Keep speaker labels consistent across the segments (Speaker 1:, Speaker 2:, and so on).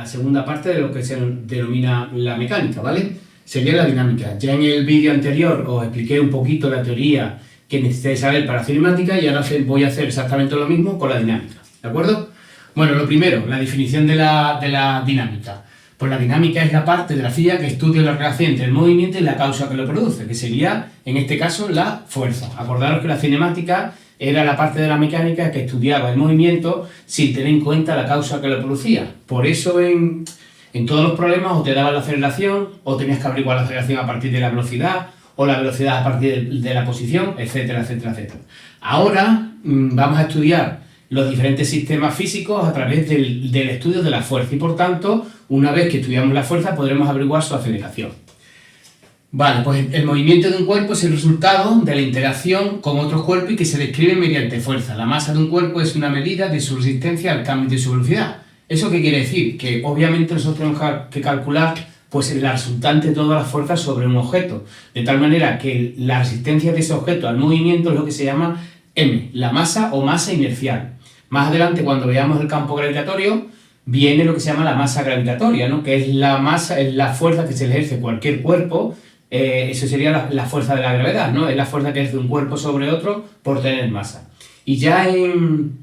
Speaker 1: segunda parte de lo que se denomina la mecánica, ¿vale? Sería la dinámica. Ya en el vídeo anterior os expliqué un poquito la teoría que necesitáis saber para cinemática y ahora voy a hacer exactamente lo mismo con la dinámica, ¿de acuerdo? Bueno, lo primero, la definición de la dinámica. Pues la dinámica es la parte de la física que estudia la relación entre el movimiento y la causa que lo produce, que sería, en este caso, la fuerza. Acordaros que la cinemática era la parte de la mecánica que estudiaba el movimiento sin tener en cuenta la causa que lo producía. Por eso en todos los problemas o te daban la aceleración, o tenías que averiguar la aceleración a partir de la velocidad, o la velocidad a partir de la posición, etcétera, etcétera, etcétera. Ahora vamos a estudiar los diferentes sistemas físicos a través del estudio de la fuerza y por tanto, una vez que estudiamos la fuerza podremos averiguar su aceleración. Vale, pues el movimiento de un cuerpo es el resultado de la interacción con otros cuerpos y que se describe mediante fuerza. La masa de un cuerpo es una medida de su resistencia al cambio de su velocidad. ¿Eso qué quiere decir? Que obviamente nosotros tenemos que calcular pues la resultante de todas las fuerzas sobre un objeto, de tal manera que la resistencia de ese objeto al movimiento es lo que se llama m, la masa o masa inercial. Más adelante, cuando veamos el campo gravitatorio, viene lo que se llama la masa gravitatoria, ¿no? Que es la masa, es la fuerza que se le ejerce cualquier cuerpo, eso sería la fuerza de la gravedad, ¿no? Es la fuerza que ejerce un cuerpo sobre otro por tener masa. Y ya en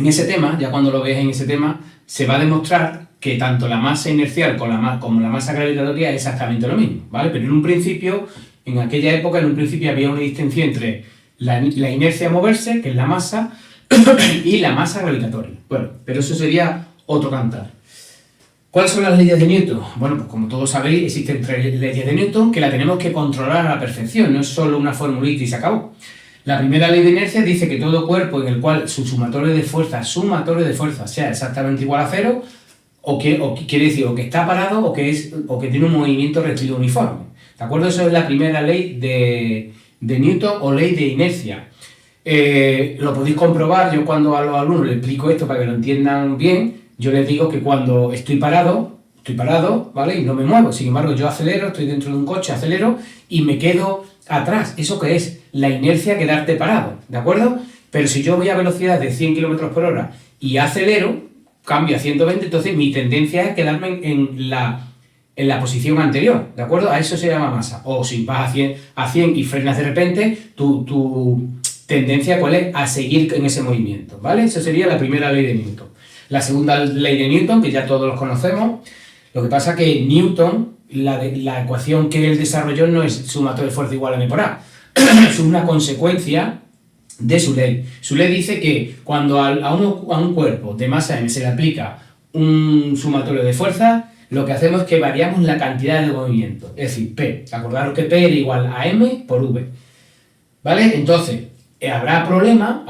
Speaker 1: ese tema, ya cuando lo veas en ese tema, se va a demostrar que tanto la masa inercial como la masa gravitatoria es exactamente lo mismo, ¿vale? Pero en un principio, en aquella época, había una distinción entre la inercia a moverse, que es la masa, y la masa gravitatoria. Bueno, pero eso sería otro cantar. ¿Cuáles son las leyes de Newton? Bueno, pues como todos sabéis, existen 3 leyes de Newton que las tenemos que controlar a la perfección, no es solo una formulita y se acabó. La primera ley de inercia dice que todo cuerpo en el cual su sumatorio de fuerza sea exactamente igual a 0, quiere decir o que está parado o que tiene un movimiento rectilíneo uniforme. ¿De acuerdo? Eso es la primera ley de Newton o ley de inercia. Lo podéis comprobar, yo cuando a los alumnos les explico esto para que lo entiendan bien, yo les digo que cuando estoy parado, ¿vale? Y no me muevo, sin embargo yo acelero, estoy dentro de un coche, acelero y me quedo atrás. ¿Eso qué es? La inercia, quedarte parado, ¿de acuerdo? Pero si yo voy a velocidad de 100 km por hora y acelero, cambio a 120, entonces mi tendencia es quedarme en la posición anterior, ¿de acuerdo? A eso se llama masa. O si vas a 100 y frenas de repente, tu tendencia, ¿cuál es? A seguir en ese movimiento, ¿vale? Esa sería la primera ley de Newton. La segunda ley de Newton, que ya todos los conocemos, lo que pasa que Newton, la ecuación que él desarrolló no es sumatorio de fuerza igual a m por a, es una consecuencia de su ley. Su ley dice que cuando a un cuerpo de masa m se le aplica un sumatorio de fuerza, lo que hacemos es que variamos la cantidad de movimiento, es decir, P. Acordaros que P era igual a m por v, ¿vale? Entonces, habrá problemas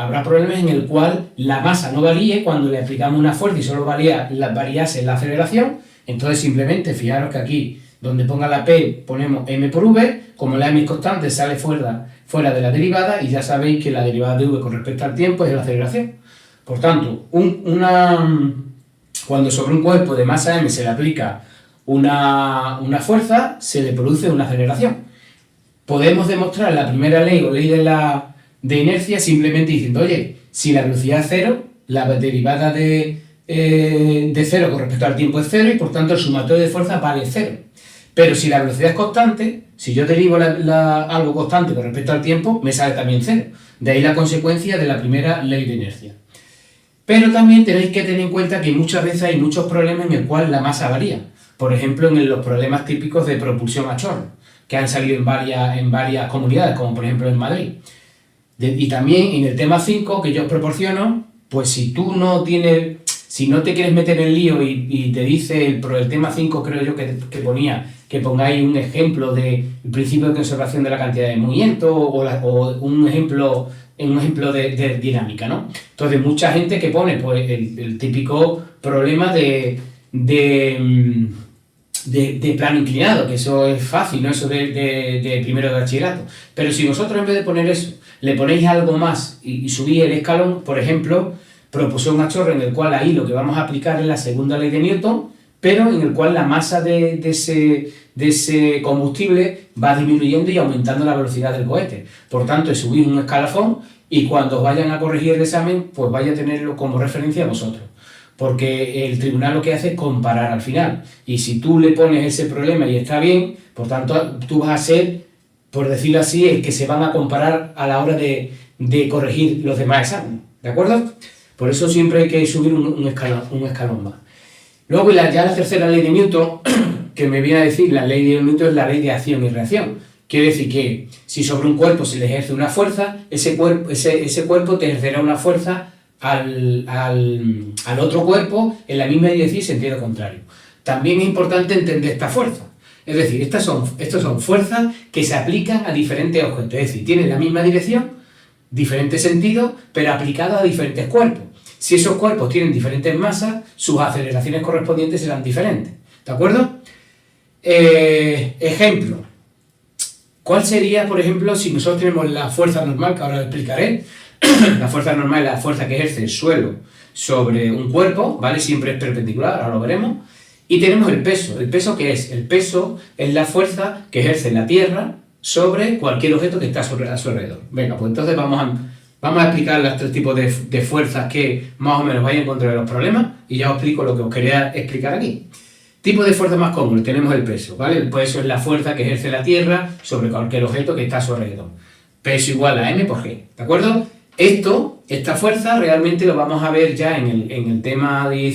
Speaker 1: en el cual la masa no varíe cuando le aplicamos una fuerza y solo variase la aceleración. Entonces simplemente fijaros que aquí donde ponga la P ponemos m por v, como la m es constante sale fuera de la derivada y ya sabéis que la derivada de v con respecto al tiempo es la aceleración. Por tanto, cuando sobre un cuerpo de masa m se le aplica una fuerza, se le produce una aceleración. Podemos demostrar la primera ley o ley de inercia simplemente diciendo, oye, si la velocidad es 0, la derivada de 0 con respecto al tiempo es 0 y por tanto el sumatorio de fuerza vale 0. Pero si la velocidad es constante, si yo derivo algo constante con respecto al tiempo, me sale también 0. De ahí la consecuencia de la primera ley de inercia. Pero también tenéis que tener en cuenta que muchas veces hay muchos problemas en el cual la masa varía. Por ejemplo, en los problemas típicos de propulsión a chorro, que han salido en varias comunidades, como por ejemplo en Madrid. Y también en el tema 5 que yo os proporciono, pues si no te quieres meter en lío y te dice el tema 5, creo yo que ponía que pongáis un ejemplo del principio de conservación de la cantidad de movimiento o un ejemplo de dinámica, ¿no? Entonces mucha gente que pone pues el típico problema de plano inclinado, que eso es fácil, ¿no? Eso de primero de bachillerato. Pero si vosotros en vez de poner eso, le ponéis algo más y subís el escalón, por ejemplo, propulsión a chorro, en el cual ahí lo que vamos a aplicar es la segunda ley de Newton, pero en el cual la masa de ese combustible va disminuyendo y aumentando la velocidad del cohete. Por tanto, subís un escalafón y cuando os vayan a corregir el examen, pues vaya a tenerlo como referencia a vosotros. porque el tribunal lo que hace es comparar al final. Y si tú le pones ese problema y está bien, por tanto, tú vas a ser, por decirlo así, el que se van a comparar a la hora de corregir los demás exámenes, ¿de acuerdo? Por eso siempre hay que subir un escalón más. Luego ya la tercera ley de Newton, que me viene a decir, la ley de Newton es la ley de acción y reacción. Quiere decir que si sobre un cuerpo se le ejerce una fuerza, ese cuerpo te ejercerá una fuerza al otro cuerpo en la misma dirección y sentido contrario. También es importante entender esta fuerza. Es decir, estas son fuerzas que se aplican a diferentes objetos. Es decir, tienen la misma dirección, diferentes sentidos, pero aplicados a diferentes cuerpos. Si esos cuerpos tienen diferentes masas, sus aceleraciones correspondientes serán diferentes. ¿De acuerdo? Ejemplo. ¿Cuál sería, por ejemplo, si nosotros tenemos la fuerza normal, que ahora lo explicaré? La fuerza normal es la fuerza que ejerce el suelo sobre un cuerpo, ¿vale? Siempre es perpendicular, ahora lo veremos. Y tenemos el peso. ¿El peso qué es? El peso es la fuerza que ejerce la Tierra sobre cualquier objeto que está a su alrededor. Venga, pues entonces vamos a explicar los tres tipos de fuerzas que más o menos vayan en contra de los problemas y ya os explico lo que os quería explicar aquí. Tipo de fuerza más común, tenemos el peso, ¿vale? El peso es la fuerza que ejerce la Tierra sobre cualquier objeto que está a su alrededor. Peso igual a m por g, ¿de acuerdo? Esta fuerza realmente lo vamos a ver ya en el tema el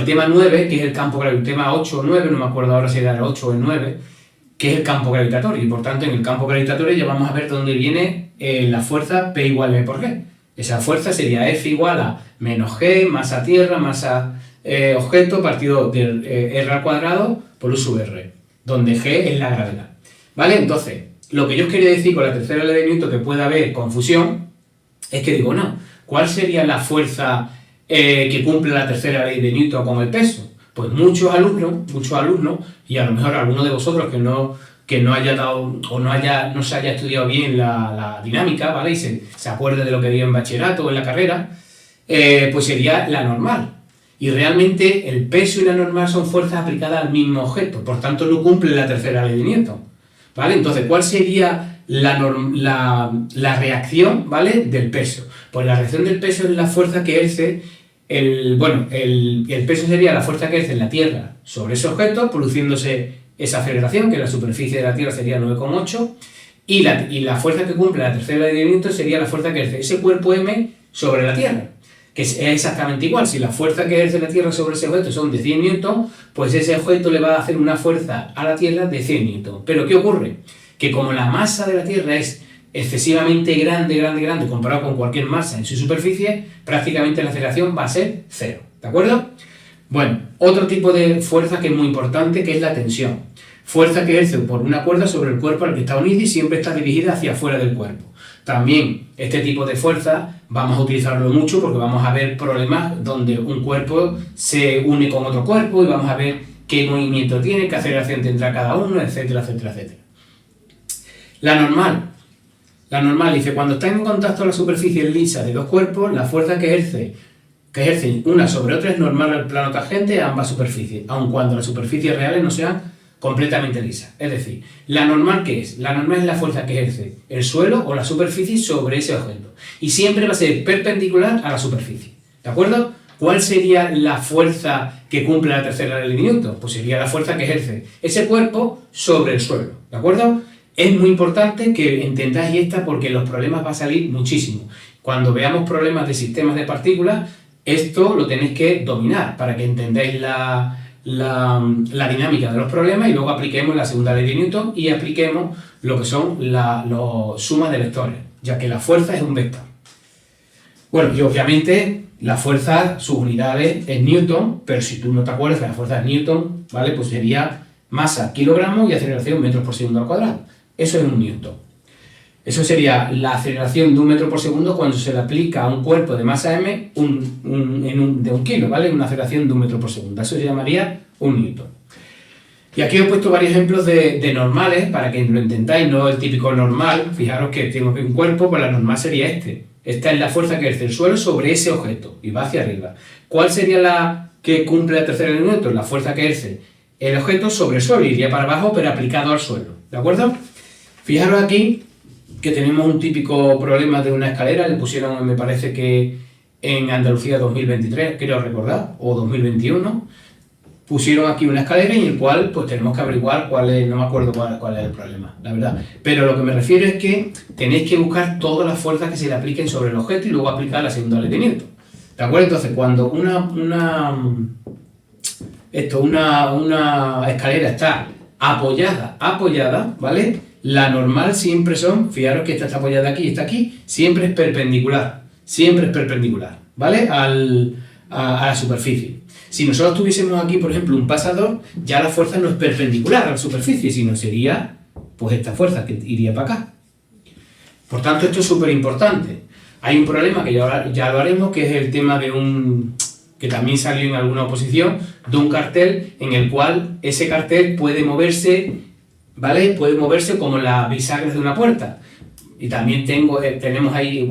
Speaker 1: tema 9, que es el campo gravitatorio, el tema 8 o 9, no me acuerdo ahora si era el 8 o el 9, que es el campo gravitatorio. Y por tanto, en el campo gravitatorio ya vamos a ver dónde viene la fuerza P igual a m por g. Esa fuerza sería F igual a menos g, masa Tierra, masa objeto partido del r al cuadrado por u sub r, donde g es la gravedad. ¿Vale? Entonces, lo que yo os quería decir con la tercera ley de Newton, que puede haber confusión, es que digo, no, ¿cuál sería la fuerza que cumple la tercera ley de Newton con el peso? Pues muchos alumnos, y a lo mejor alguno de vosotros que no haya dado o no se haya estudiado bien la dinámica, ¿vale? Y se acuerde de lo que dio en bachillerato o en la carrera, pues sería la normal. Y realmente el peso y la normal son fuerzas aplicadas al mismo objeto, por tanto no cumple la tercera ley de Newton, ¿vale? Entonces, ¿cuál sería la reacción, ¿vale?, del peso? Pues la reacción del peso es la fuerza que ejerce el peso sería la fuerza que ejerce la Tierra sobre ese objeto, produciéndose esa aceleración, que la superficie de la Tierra sería 9,8, y la fuerza que cumple la tercera ley de Newton sería la fuerza que ejerce ese cuerpo m sobre la Tierra, que es exactamente igual. Si la fuerza que ejerce la Tierra sobre ese objeto son de 100 newton, pues ese objeto le va a hacer una fuerza a la Tierra de 100 newton. Pero ¿qué ocurre? Que como la masa de la Tierra es excesivamente grande comparado con cualquier masa en su superficie, prácticamente la aceleración va a ser cero, ¿de acuerdo? Bueno, otro tipo de fuerza que es muy importante, que es la tensión. Fuerza que ejerce por una cuerda sobre el cuerpo al que está unida y siempre está dirigida hacia afuera del cuerpo. También este tipo de fuerza vamos a utilizarlo mucho porque vamos a ver problemas donde un cuerpo se une con otro cuerpo y vamos a ver qué movimiento tiene, qué aceleración tendrá cada uno, etcétera, etcétera, etcétera. La normal dice, cuando está en contacto la superficie lisa de dos cuerpos, la fuerza que ejercen una sobre otra es normal al plano tangente a ambas superficies, aun cuando las superficies reales no sean completamente lisas. Es decir, la normal, ¿qué es? La normal es la fuerza que ejerce el suelo o la superficie sobre ese objeto. Y siempre va a ser perpendicular a la superficie. ¿De acuerdo? ¿Cuál sería la fuerza que cumple la tercera ley de Newton? Pues sería la fuerza que ejerce ese cuerpo sobre el suelo. ¿De acuerdo? Es muy importante que entendáis esta porque en los problemas va a salir muchísimo. Cuando veamos problemas de sistemas de partículas, esto lo tenéis que dominar para que entendáis la dinámica de los problemas y luego apliquemos la segunda ley de Newton y apliquemos lo que son las sumas de vectores, ya que la fuerza es un vector. Bueno, y obviamente la fuerza, sus unidades es Newton, pero si tú no te acuerdas que la fuerza es Newton, ¿vale? Pues sería masa kilogramos y aceleración metros por segundo al cuadrado. Eso es un newton. Eso sería la aceleración de 1 metro por segundo cuando se le aplica a un cuerpo de masa m de 1 kilo, ¿vale? Una aceleración de 1 metro por segundo. Eso se llamaría un newton. Y aquí os he puesto varios ejemplos de normales para que lo entendáis, no el típico normal. Fijaros que tengo un cuerpo, pues la normal sería este. Esta es la fuerza que ejerce el suelo sobre ese objeto y va hacia arriba. ¿Cuál sería la que cumple la tercera ley de Newton? La fuerza que ejerce el objeto sobre el suelo, iría para abajo pero aplicado al suelo. ¿De acuerdo? Fijaros aquí que tenemos un típico problema de una escalera, le pusieron, me parece que en Andalucía 2023, creo recordar, o 2021, pusieron aquí una escalera en el cual pues tenemos que averiguar cuál es, no me acuerdo cuál es el problema, la verdad. Pero lo que me refiero es que tenéis que buscar todas las fuerzas que se le apliquen sobre el objeto y luego aplicar la segunda ley de Newton. ¿De acuerdo? Entonces, cuando una escalera está apoyada, ¿vale? La normal siempre son, fijaros que esta está apoyada aquí y está aquí, siempre es perpendicular, ¿vale? A la superficie. Si nosotros tuviésemos aquí, por ejemplo, un pasador, ya la fuerza no es perpendicular a la superficie, sino sería, pues, esta fuerza que iría para acá. Por tanto, esto es súper importante. Hay un problema que ya lo haremos, que es el tema de que también salió en alguna oposición, de un cartel en el cual ese cartel puede moverse, ¿vale? Puede moverse como las bisagras de una puerta. Y también tengo ahí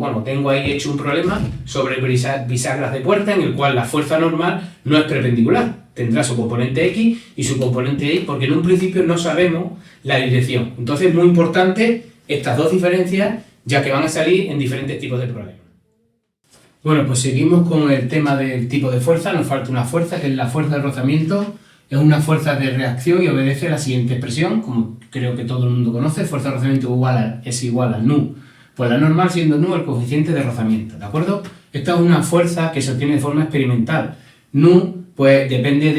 Speaker 1: hecho un problema sobre bisagras de puerta en el cual la fuerza normal no es perpendicular. Tendrá su componente X y su componente Y, porque en un principio no sabemos la dirección. Entonces es muy importante estas dos diferencias, ya que van a salir en diferentes tipos de problemas. Bueno, pues seguimos con el tema del tipo de fuerza. Nos falta una fuerza, que es la fuerza de rozamiento. Es una fuerza de reacción y obedece a la siguiente expresión, como creo que todo el mundo conoce: fuerza de rozamiento es igual a nu. Pues la normal siendo nu el coeficiente de rozamiento, ¿de acuerdo? Esta es una fuerza que se obtiene de forma experimental. Nu, pues depende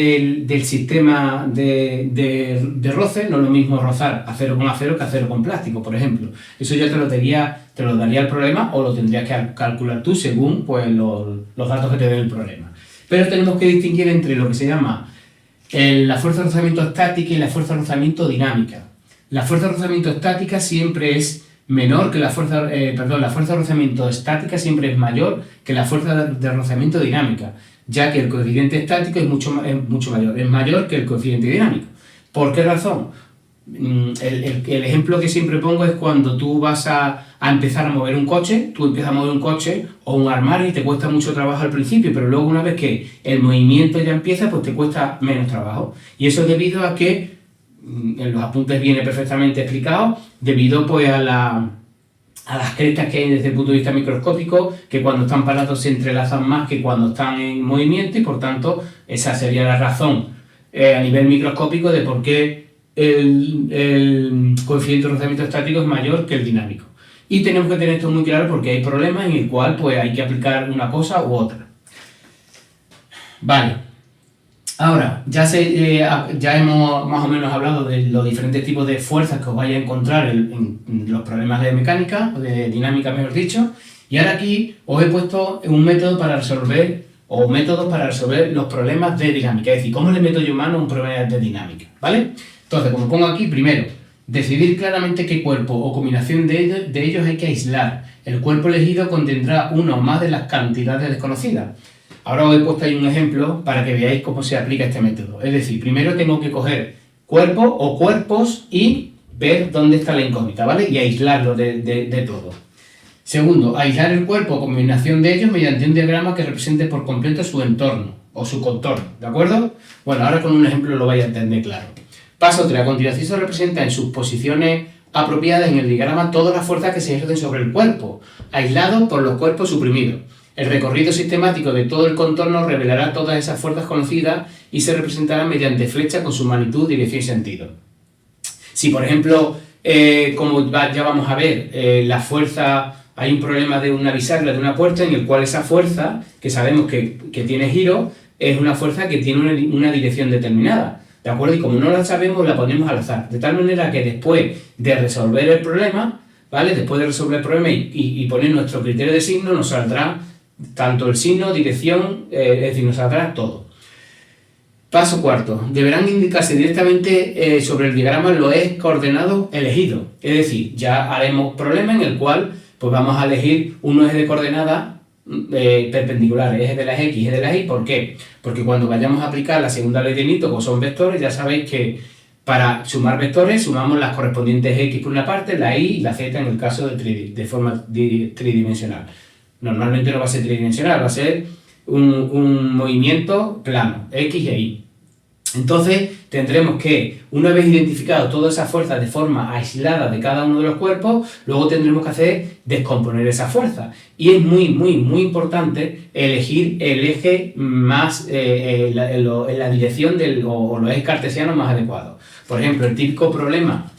Speaker 1: del sistema de roce, no es lo mismo rozar acero con acero que acero con plástico, por ejemplo. Eso ya te lo daría el problema, o lo tendrías que calcular tú según pues, los datos que te den el problema. Pero tenemos que distinguir entre lo que se llama la fuerza de rozamiento estática y la fuerza de rozamiento dinámica. La fuerza de rozamiento estática siempre es menor que la fuerza de rozamiento estática siempre es mayor que la fuerza de rozamiento dinámica, ya que el coeficiente estático es mucho mayor, es mayor que el coeficiente dinámico. ¿Por qué razón? El ejemplo que siempre pongo es cuando tú vas a empezar a mover un coche, o un armario y te cuesta mucho trabajo al principio, pero luego una vez que el movimiento ya empieza, pues te cuesta menos trabajo. Y eso es debido a que, en los apuntes viene perfectamente explicado, debido pues a las crestas que hay desde el punto de vista microscópico, que cuando están parados se entrelazan más que cuando están en movimiento, y por tanto esa sería la razón a nivel microscópico de por qué el coeficiente de rozamiento estático es mayor que el dinámico. Y tenemos que tener esto muy claro porque hay problemas en el cual pues, hay que aplicar una cosa u otra. Vale. Ahora, ya hemos más o menos hablado de los diferentes tipos de fuerzas que os vais a encontrar en los problemas de mecánica, o de dinámica mejor dicho, y ahora aquí os he puesto un método para resolver, o métodos para resolver los problemas de dinámica, es decir, cómo le meto yo mano a un problema de dinámica, ¿vale? Entonces, como pongo aquí, primero, decidir claramente qué cuerpo o combinación de ellos hay que aislar. El cuerpo elegido contendrá una o más de las cantidades desconocidas. Ahora os he puesto ahí un ejemplo para que veáis cómo se aplica este método. Es decir, primero tengo que coger cuerpo o cuerpos y ver dónde está la incógnita, ¿vale? Y aislarlo de todo. Segundo, aislar el cuerpo o combinación de ellos mediante un diagrama que represente por completo su entorno o su contorno, ¿de acuerdo? Bueno, ahora con un ejemplo lo vais a entender claro. Paso 3. A continuación se representa en sus posiciones apropiadas en el diagrama todas las fuerzas que se ejercen sobre el cuerpo, aislados por los cuerpos suprimidos. El recorrido sistemático de todo el contorno revelará todas esas fuerzas conocidas y se representarán mediante flechas con su magnitud, dirección y sentido. Si, por ejemplo, como ya vamos a ver, la fuerza, hay un problema de una bisagra de una puerta en el cual esa fuerza, que sabemos que tiene giro, es una fuerza que tiene una dirección determinada. ¿De acuerdo? Y como no la sabemos, la ponemos al azar. De tal manera que después de resolver el problema, ¿vale? Después de resolver el problema y poner nuestro criterio de signo, nos saldrá tanto el signo, dirección, es decir, nos saldrá todo. Paso 4. Deberán indicarse directamente sobre el diagrama los ejes coordenados elegidos. Es decir, ya haremos problema en el cual pues vamos a elegir un eje de coordenadas perpendiculares, eje de las X y eje de las Y. ¿Por qué? Porque cuando vayamos a aplicar la segunda ley de Newton, como son vectores, ya sabéis que para sumar vectores sumamos las correspondientes X por una parte, la Y y la Z en el caso de forma tridimensional. Normalmente no va a ser tridimensional, va a ser un movimiento plano, X y Y. Entonces tendremos que, una vez identificado todas esas fuerzas de forma aislada de cada uno de los cuerpos, luego tendremos que hacer descomponer esas fuerzas. Y es muy importante elegir el eje más, en la dirección o los ejes cartesianos más adecuados. Por ejemplo, el típico problema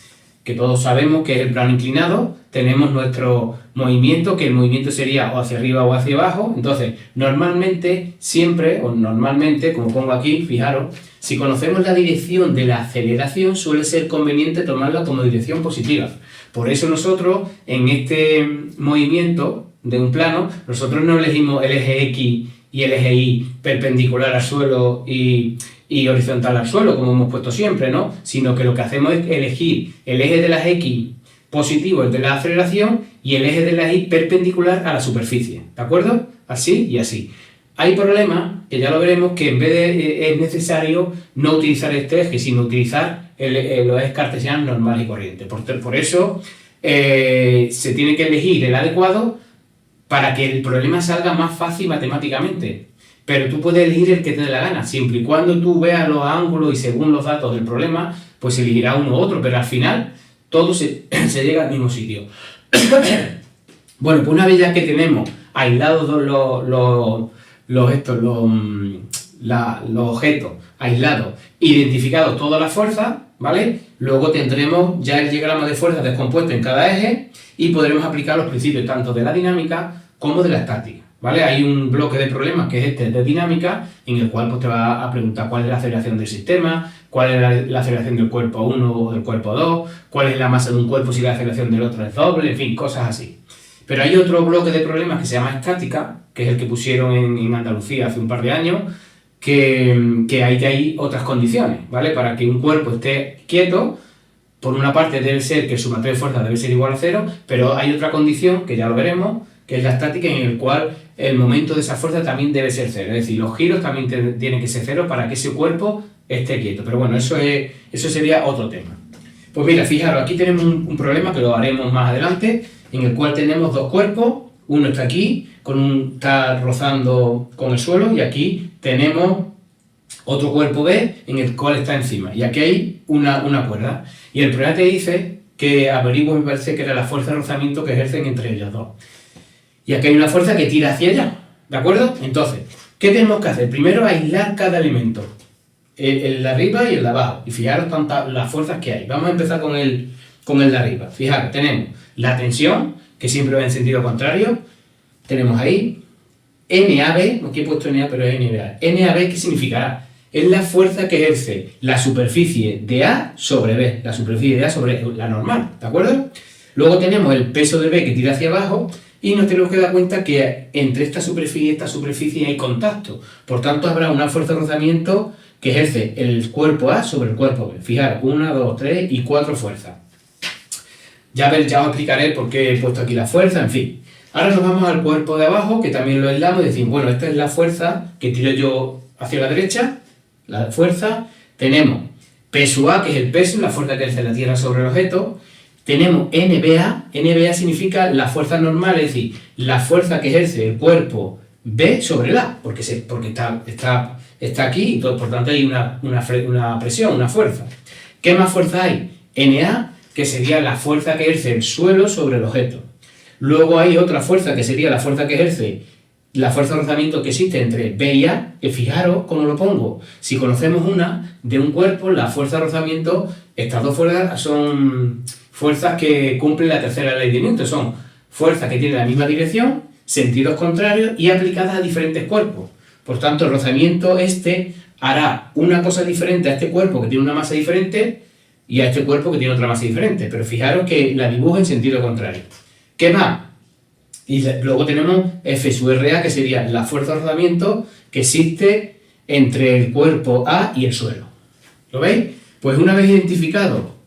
Speaker 1: que todos sabemos que es el plano inclinado, tenemos nuestro movimiento, que el movimiento sería o hacia arriba o hacia abajo. Entonces, normalmente, como pongo aquí, fijaros, si conocemos la dirección de la aceleración, suele ser conveniente tomarla como dirección positiva. Por eso nosotros, en este movimiento de un plano, nosotros no elegimos el eje X y el eje Y perpendicular al suelo y horizontal al suelo, como hemos puesto siempre, ¿no? Sino que lo que hacemos es elegir el eje de las X positivo, el de la aceleración, y el eje de la Y perpendicular a la superficie, ¿de acuerdo? Así y así. Hay problemas, que ya lo veremos, que en vez de es necesario no utilizar este eje, sino utilizar los ejes cartesianos normales y corrientes. Por eso se tiene que elegir el adecuado para que el problema salga más fácil matemáticamente. Pero tú puedes elegir el que te dé la gana, siempre y cuando tú veas los ángulos y según los datos del problema, pues elegirás uno u otro, pero al final todo se llega al mismo sitio. Bueno, pues una vez ya que tenemos aislados los objetos aislados, identificados todas las fuerzas, ¿vale? Luego tendremos ya el diagrama de fuerzas descompuesto en cada eje y podremos aplicar los principios tanto de la dinámica como de la estática. ¿Vale? Hay un bloque de problemas que es este de dinámica, en el cual pues, te va a preguntar cuál es la aceleración del sistema, cuál es la aceleración del cuerpo 1 o del cuerpo 2, cuál es la masa de un cuerpo si la aceleración del otro es doble, en fin, cosas así. Pero hay otro bloque de problemas que se llama estática, que es el que pusieron en Andalucía hace un par de años, que hay otras condiciones, ¿vale? Para que un cuerpo esté quieto, por una parte debe ser que el sumatorio de fuerzas debe ser igual a 0, pero hay otra condición, que ya lo veremos, que es la estática, en el cual el momento de esa fuerza también debe ser 0. Es decir, los giros también tienen que ser 0 para que ese cuerpo esté quieto. Pero bueno, eso sería otro tema. Pues mira, fijaros, aquí tenemos un problema que lo haremos más adelante, en el cual tenemos dos cuerpos. Uno está aquí, está rozando con el suelo, y aquí tenemos otro cuerpo B en el cual está encima. Y aquí hay una cuerda. Y el problema te dice que averigüe, me parece que era la fuerza de rozamiento que ejercen entre ellos dos. Y aquí hay una fuerza que tira hacia allá, ¿de acuerdo? Entonces, ¿qué tenemos que hacer? Primero, aislar cada elemento, el de arriba y el de abajo, y fijaros las fuerzas que hay. Vamos a empezar con el de arriba. Fijaros, tenemos la tensión, que siempre va en sentido contrario, tenemos ahí NAB, aquí he puesto NA, pero es NBA. NAB, ¿qué significará? Es la fuerza que ejerce la superficie de A sobre B, la superficie de A sobre la normal, ¿de acuerdo? Luego tenemos el peso de B que tira hacia abajo, y nos tenemos que dar cuenta que entre esta superficie y esta superficie hay contacto. Por tanto, habrá una fuerza de rozamiento que ejerce el cuerpo A sobre el cuerpo B. Fijaros, 1, 2, 3 y 4 fuerzas. Ya os explicaré por qué he puesto aquí la fuerza, en fin. Ahora nos vamos al cuerpo de abajo, que también lo aislamos y decimos, bueno, esta es la fuerza que tiro yo hacia la derecha, la fuerza. Tenemos peso A, que es el peso, la fuerza que ejerce la Tierra sobre el objeto. Tenemos NBA, NBA significa la fuerza normal, es decir, la fuerza que ejerce el cuerpo B sobre el A, porque está aquí y por tanto hay una presión, una fuerza. ¿Qué más fuerza hay? NA, que sería la fuerza que ejerce el suelo sobre el objeto. Luego hay otra fuerza que sería la fuerza que ejerce la fuerza de rozamiento que existe entre B y A, que fijaros cómo lo pongo. Si conocemos una de un cuerpo, la fuerza de rozamiento, estas dos fuerzas son fuerzas que cumplen la tercera ley de Newton, son fuerzas que tienen la misma dirección, sentidos contrarios y aplicadas a diferentes cuerpos. Por tanto, el rozamiento hará una cosa diferente a este cuerpo que tiene una masa diferente y a este cuerpo que tiene otra masa diferente. Pero fijaros que la dibujo en sentido contrario. ¿Qué más? Y luego tenemos F sub RA, que sería la fuerza de rozamiento que existe entre el cuerpo A y el suelo. ¿Lo veis? Pues una vez identificado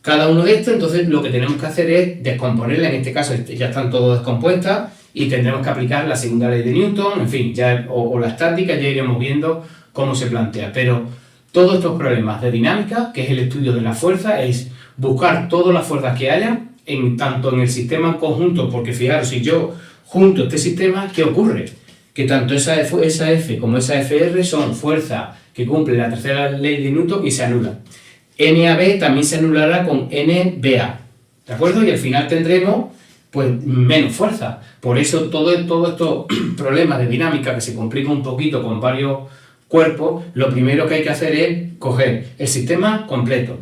Speaker 1: cada uno de estos, entonces lo que tenemos que hacer es descomponerla. En este caso ya están todas descompuestas y tendremos que aplicar la segunda ley de Newton, en fin, o la estática, ya iremos viendo cómo se plantea. Pero todos estos problemas de dinámica, que es el estudio de la fuerza, es buscar todas las fuerzas que haya, tanto en el sistema en conjunto, porque fijaros, si yo junto este sistema, ¿qué ocurre? Que tanto esa F como esa FR son fuerzas que cumple la tercera ley de Newton y se anula. NAB también se anulará con NBA, ¿de acuerdo? Y al final tendremos pues menos fuerza. Por eso todos estos problemas de dinámica que se complican un poquito con varios cuerpos, lo primero que hay que hacer es coger el sistema completo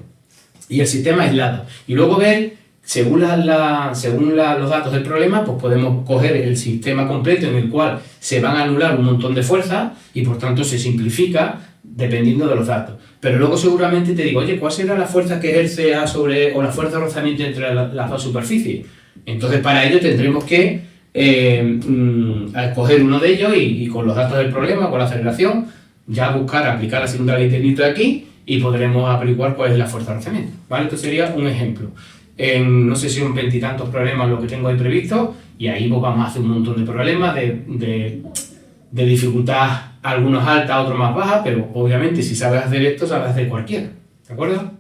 Speaker 1: y el sistema aislado. Y luego ver, según los datos del problema, pues podemos coger el sistema completo en el cual se van a anular un montón de fuerzas y por tanto se simplifica dependiendo de los datos. Pero luego seguramente te digo, oye, ¿cuál será la fuerza que ejerce A sobre, o la fuerza de rozamiento entre las dos superficies? Entonces para ello tendremos que escoger uno de ellos y con los datos del problema, con la aceleración, ya aplicar la segunda ley de Newton aquí y podremos averiguar cuál es la fuerza de rozamiento, ¿vale? Esto sería un ejemplo. No sé si son 20 y tantos problemas lo que tengo ahí previsto y ahí pues vamos a hacer un montón de problemas de dificultad, algunos altas, otros más bajas, pero obviamente si sabes hacer esto, sabes hacer cualquiera, ¿de acuerdo?